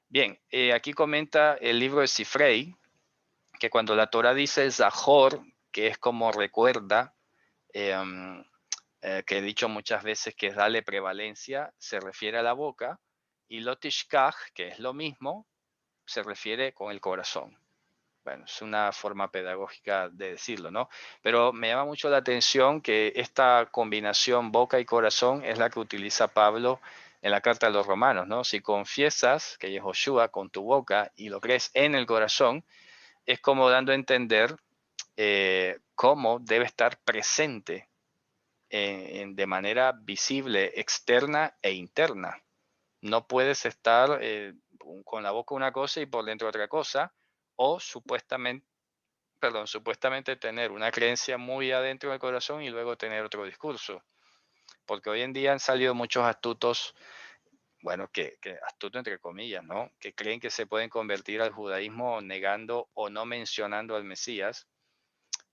Bien, aquí comenta el libro de Sifrei, que cuando la Torah dice Zahor, que es como recuerda, que he dicho muchas veces que es dale prevalencia, se refiere a la boca, y Lotishkach, que es lo mismo, se refiere con el corazón. Bueno, es una forma pedagógica de decirlo, ¿no? Pero me llama mucho la atención que esta combinación boca y corazón es la que utiliza Pablo en la carta a los romanos, ¿no? Si confiesas que Yehoshua con tu boca y lo crees en el corazón, es como dando a entender cómo debe estar presente de manera visible, externa e interna. No puedes estar con la boca una cosa y por dentro otra cosa, o supuestamente tener una creencia muy adentro del corazón y luego tener otro discurso. Porque hoy en día han salido muchos astutos, bueno, que astuto entre comillas, ¿no? Que creen que se pueden convertir al judaísmo negando o no mencionando al Mesías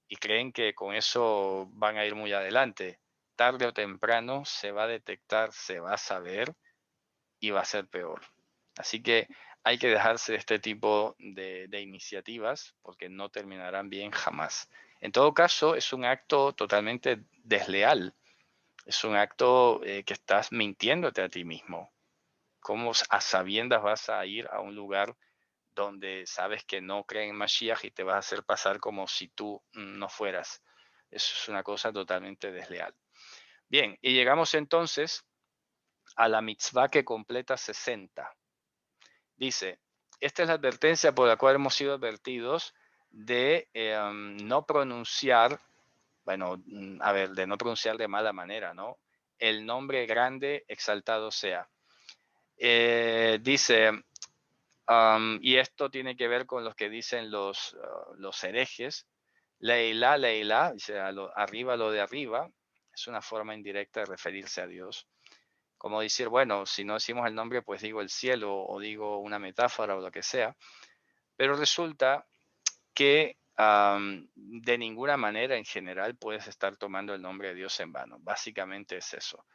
y creen que con eso van a ir muy adelante. Tarde o temprano se va a detectar, se va a saber y va a ser peor. Así que hay que dejarse de este tipo de iniciativas porque no terminarán bien jamás. En todo caso, es un acto totalmente desleal. Es un acto que estás mintiéndote a ti mismo. ¿Cómo a sabiendas vas a ir a un lugar donde sabes que no creen en Mashiach y te vas a hacer pasar como si tú no fueras? Eso es una cosa totalmente desleal. Bien, y llegamos entonces a la mitzvah que completa 60. Dice, esta es la advertencia por la cual hemos sido advertidos de no pronunciar, bueno, a ver, de no pronunciar de mala manera, ¿no? El nombre grande exaltado sea. Dice, y esto tiene que ver con lo que dicen los herejes, Leilá, Leilá, dice arriba lo de arriba, es una forma indirecta de referirse a Dios. Como decir, bueno, si no decimos el nombre, pues digo el cielo o digo una metáfora o lo que sea. Pero resulta que de ninguna manera en general puedes estar tomando el nombre de Dios en vano. Básicamente es eso.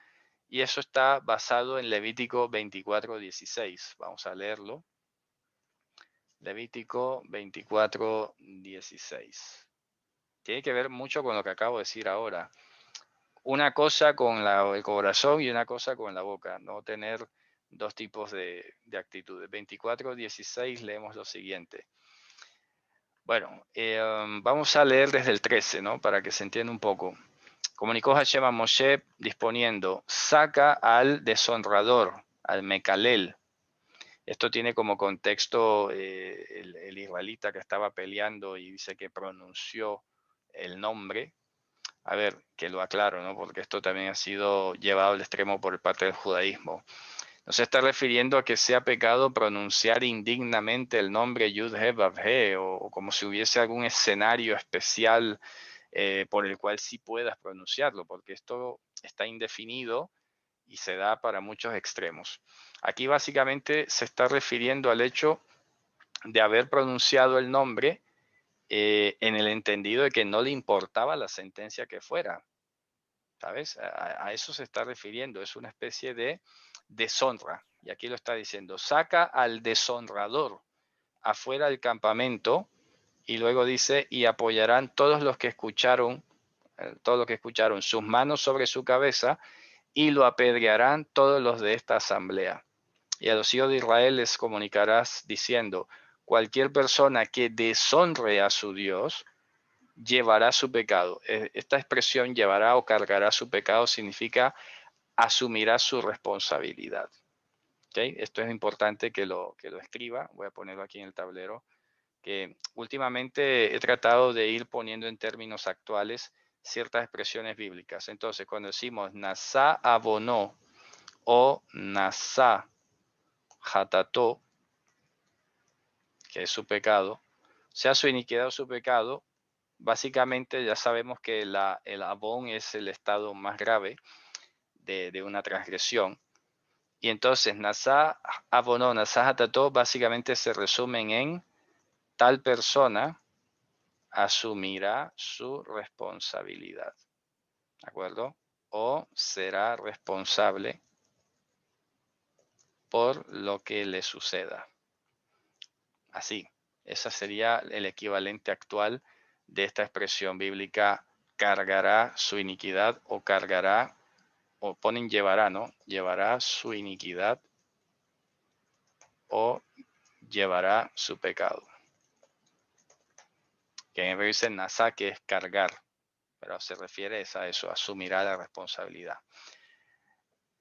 Y eso está basado en Levítico 24:16. Vamos a leerlo. Levítico 24:16. Tiene que ver mucho con lo que acabo de decir ahora. Una cosa con el corazón y una cosa con la boca. No tener dos tipos de actitudes. 24:16 leemos lo siguiente. Bueno, vamos a leer desde el 13, ¿no? Para que se entienda un poco. Comunicó Hashem a Moshe disponiendo, saca al deshonrador, al Mekalel. Esto tiene como contexto el israelita que estaba peleando y dice que pronunció el nombre. A ver, que lo aclaro, ¿no? Porque esto también ha sido llevado al extremo por parte del judaísmo. No se está refiriendo a que sea pecado pronunciar indignamente el nombre Yud-He Vav-He o como si hubiese algún escenario especial por el cual sí puedas pronunciarlo, porque esto está indefinido y se da para muchos extremos. Aquí básicamente se está refiriendo al hecho de haber pronunciado el nombre en el entendido de que no le importaba la sentencia que fuera. ¿Sabes? A eso se está refiriendo. Es una especie de deshonra. Y aquí lo está diciendo. Saca al deshonrador afuera del campamento y luego dice, y apoyarán todos los que escucharon sus manos sobre su cabeza y lo apedrearán todos los de esta asamblea. Y a los hijos de Israel les comunicarás diciendo, cualquier persona que deshonre a su Dios, llevará su pecado. Esta expresión llevará o cargará su pecado significa asumirá su responsabilidad. ¿Okay? Esto es importante que lo escriba. Voy a ponerlo aquí en el tablero. Que últimamente he tratado de ir poniendo en términos actuales ciertas expresiones bíblicas. Entonces, cuando decimos Nasá abonó o Nasá hatató, que es su pecado, sea su iniquidad o su pecado, básicamente ya sabemos que el abón es el estado más grave de una transgresión. Y entonces, Nasá abonó, Nasá hatató, básicamente se resumen en tal persona asumirá su responsabilidad, ¿de acuerdo? O será responsable por lo que le suceda. Así, ese sería el equivalente actual de esta expresión bíblica: cargará su iniquidad, o cargará, o ponen llevará, ¿no? Llevará su iniquidad o llevará su pecado. Que en hebreo dice nasa, que es cargar, pero se refiere a eso, asumirá la responsabilidad.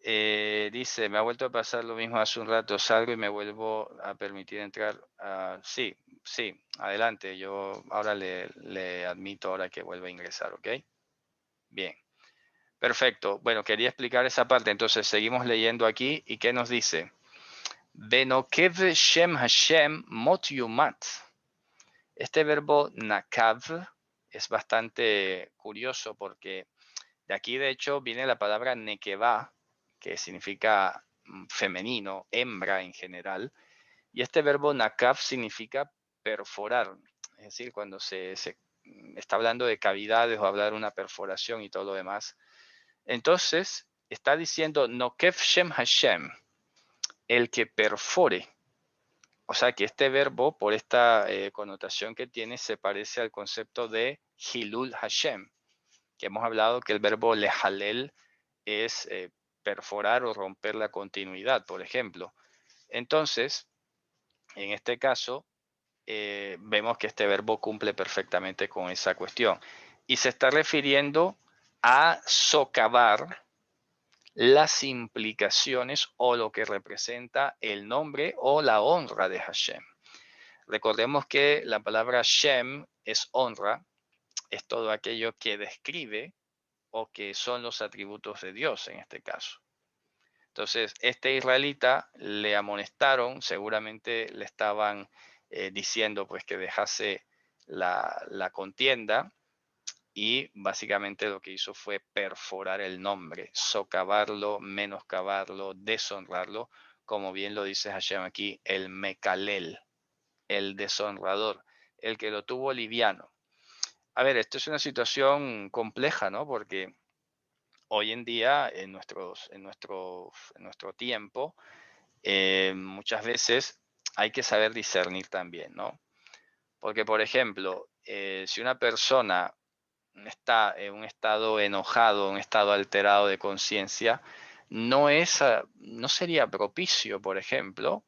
Dice, me ha vuelto a pasar lo mismo hace un rato, salgo y me vuelvo a permitir entrar. Sí, adelante, yo ahora le admito ahora que vuelva a ingresar, ¿ok? Bien, perfecto. Bueno, quería explicar esa parte, entonces seguimos leyendo aquí. ¿Y qué nos dice? Benokev Shem Hashem mot yumat. Este verbo nakav es bastante curioso porque de aquí, de hecho, viene la palabra nekevá, que significa femenino, hembra en general. Y este verbo nakav significa perforar. Es decir, cuando se está hablando de cavidades o hablar de una perforación y todo lo demás. Entonces, está diciendo nokev shem Hashem, el que perfore. O sea que este verbo, por esta connotación que tiene, se parece al concepto de Hilul Hashem, que hemos hablado que el verbo lehalel es perforar o romper la continuidad, por ejemplo. Entonces, en este caso, vemos que este verbo cumple perfectamente con esa cuestión. Y se está refiriendo a socavar las implicaciones o lo que representa el nombre o la honra de Hashem. Recordemos que la palabra Shem es honra, es todo aquello que describe o que son los atributos de Dios en este caso. Entonces, este israelita le amonestaron, seguramente le estaban diciendo pues que dejase la contienda, y básicamente lo que hizo fue perforar el nombre, socavarlo, menoscabarlo, deshonrarlo, como bien lo dice Hashem aquí, el Mekalel, el deshonrador, el que lo tuvo liviano. A ver, esto es una situación compleja, ¿no? Porque hoy en día, en nuestro tiempo, muchas veces hay que saber discernir también, ¿no? Porque, por ejemplo, si una persona está en un estado enojado, un estado alterado de conciencia, no sería propicio, por ejemplo,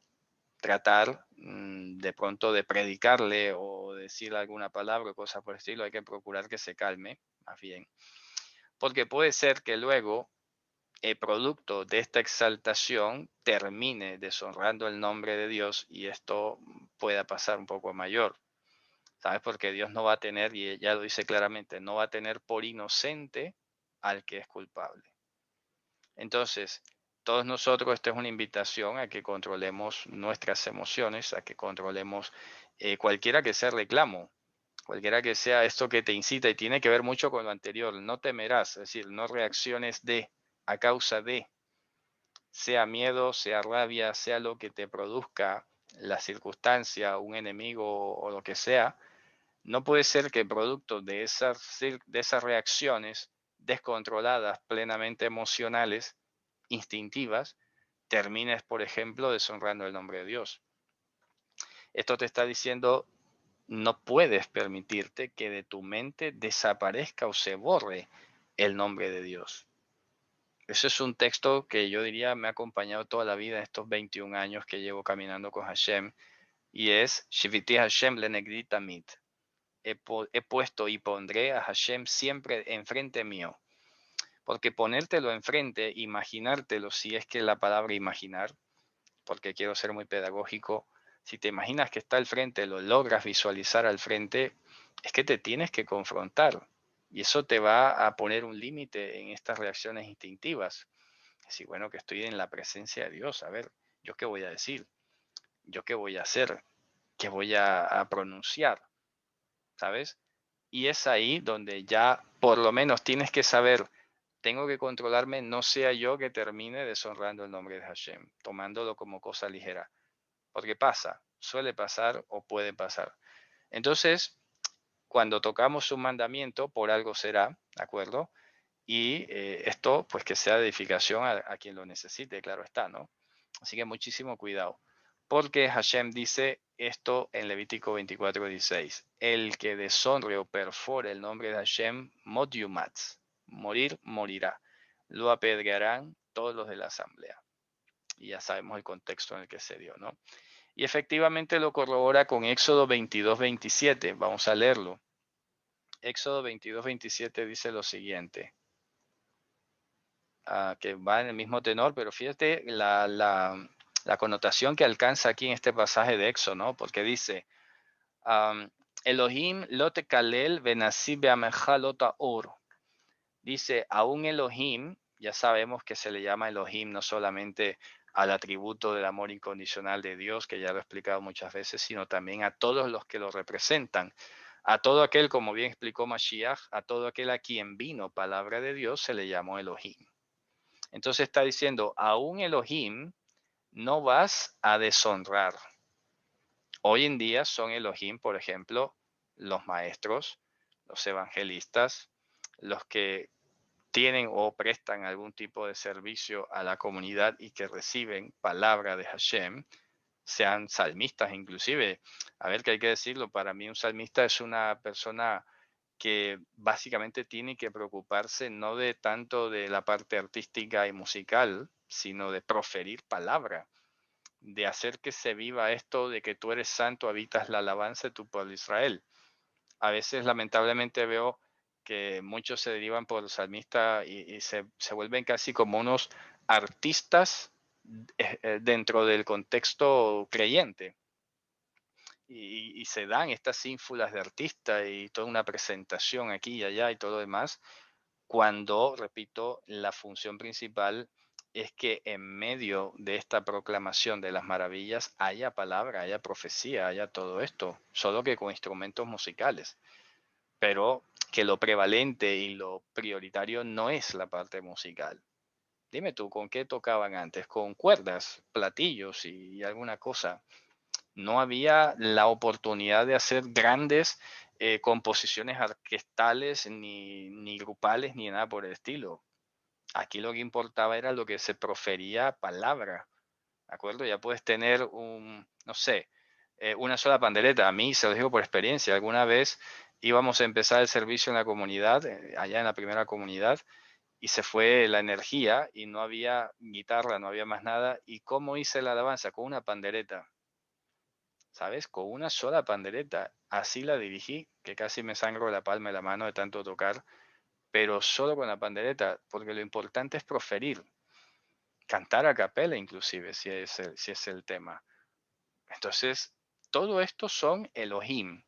tratar de pronto de predicarle o decirle alguna palabra o cosas por el estilo. Hay que procurar que se calme, más bien. Porque puede ser que luego el producto de esta exaltación termine deshonrando el nombre de Dios, y esto pueda pasar un poco a mayor. ¿Sabes? Porque Dios no va a tener, y ya lo dice claramente, no va a tener por inocente al que es culpable. Entonces, todos nosotros, esta es una invitación a que controlemos nuestras emociones, a que controlemos cualquiera que sea el reclamo, cualquiera que sea esto que te incita, y tiene que ver mucho con lo anterior. No temerás, es decir, no reacciones a causa de, sea miedo, sea rabia, sea lo que te produzca la circunstancia, un enemigo o lo que sea. No puede ser que producto de esas reacciones descontroladas, plenamente emocionales, instintivas, termines, por ejemplo, deshonrando el nombre de Dios. Esto te está diciendo, no puedes permitirte que de tu mente desaparezca o se borre el nombre de Dios. Ese es un texto que yo diría me ha acompañado toda la vida en estos 21 años que llevo caminando con Hashem, y es Shiviti Hashem lenegdi tamid. He puesto y pondré a Hashem siempre enfrente mío. Porque ponértelo enfrente, imaginártelo, si es que la palabra imaginar, porque quiero ser muy pedagógico, si te imaginas que está al frente, lo logras visualizar al frente, es que te tienes que confrontar. Y eso te va a poner un límite en estas reacciones instintivas. Decir, bueno, que estoy en la presencia de Dios, a ver, ¿yo qué voy a decir? ¿Yo qué voy a hacer? ¿Qué voy a pronunciar? ¿Sabes? Y es ahí donde ya por lo menos tienes que saber, tengo que controlarme, no sea yo que termine deshonrando el nombre de Hashem, tomándolo como cosa ligera. Porque pasa, suele pasar o puede pasar. Entonces, cuando tocamos un mandamiento, por algo será, ¿de acuerdo? Y esto, pues que sea de edificación a quien lo necesite, claro está, ¿no? Así que muchísimo cuidado. Porque Hashem dice esto en Levítico 24:16. El que deshonre o perfore el nombre de Hashem, mot yumatz, morir, morirá. Lo apedrearán todos los de la asamblea. Y ya sabemos el contexto en el que se dio, ¿no? Y efectivamente lo corrobora con Éxodo 22:27. Vamos a leerlo. Éxodo 22:27 dice lo siguiente, que va en el mismo tenor, pero fíjate la connotación que alcanza aquí en este pasaje de Éxodo, ¿no? Porque dice, Elohim lot kalel venasi beameja lota or. Dice, aún Elohim, ya sabemos que se le llama Elohim no solamente al atributo del amor incondicional de Dios, que ya lo he explicado muchas veces, sino también a todos los que lo representan. A todo aquel, como bien explicó Mashiach, a todo aquel a quien vino palabra de Dios, se le llamó Elohim. Entonces está diciendo, aún Elohim no vas a deshonrar. Hoy en día son Elohim, por ejemplo, los maestros, los evangelistas, los que tienen o prestan algún tipo de servicio a la comunidad y que reciben palabra de Hashem, sean salmistas inclusive. A ver, que hay que decirlo, para mí un salmista es una persona que básicamente tiene que preocuparse no de tanto de la parte artística y musical, sino de proferir palabra, de hacer que se viva esto de que tú eres santo, habitas la alabanza de tu pueblo Israel. A veces lamentablemente veo que muchos se derivan por el salmista y se vuelven casi como unos artistas dentro del contexto creyente. Y se dan estas ínfulas de artista y toda una presentación aquí y allá y todo lo demás, cuando, repito, la función principal es que en medio de esta proclamación de las maravillas haya palabra, haya profecía, haya todo esto, solo que con instrumentos musicales. Pero que lo prevalente y lo prioritario no es la parte musical. Dime tú, ¿con qué tocaban antes? ¿Con cuerdas, platillos y alguna cosa? No había la oportunidad de hacer grandes composiciones orquestales, ni grupales, ni nada por el estilo. Aquí lo que importaba era lo que se profería palabra, ¿de acuerdo? Ya puedes tener no sé, una sola pandereta. A mí, se lo digo por experiencia, alguna vez íbamos a empezar el servicio en la comunidad, allá en la primera comunidad, y se fue la energía y no había guitarra, no había más nada. ¿Y cómo hice la alabanza? Con una pandereta. ¿Sabes? Con una sola pandereta. Así la dirigí, que casi me sangro la palma de la mano de tanto tocar, pero solo con la pandereta, porque lo importante es proferir, cantar a capela inclusive, si es el tema. Entonces, todo esto son Elohim.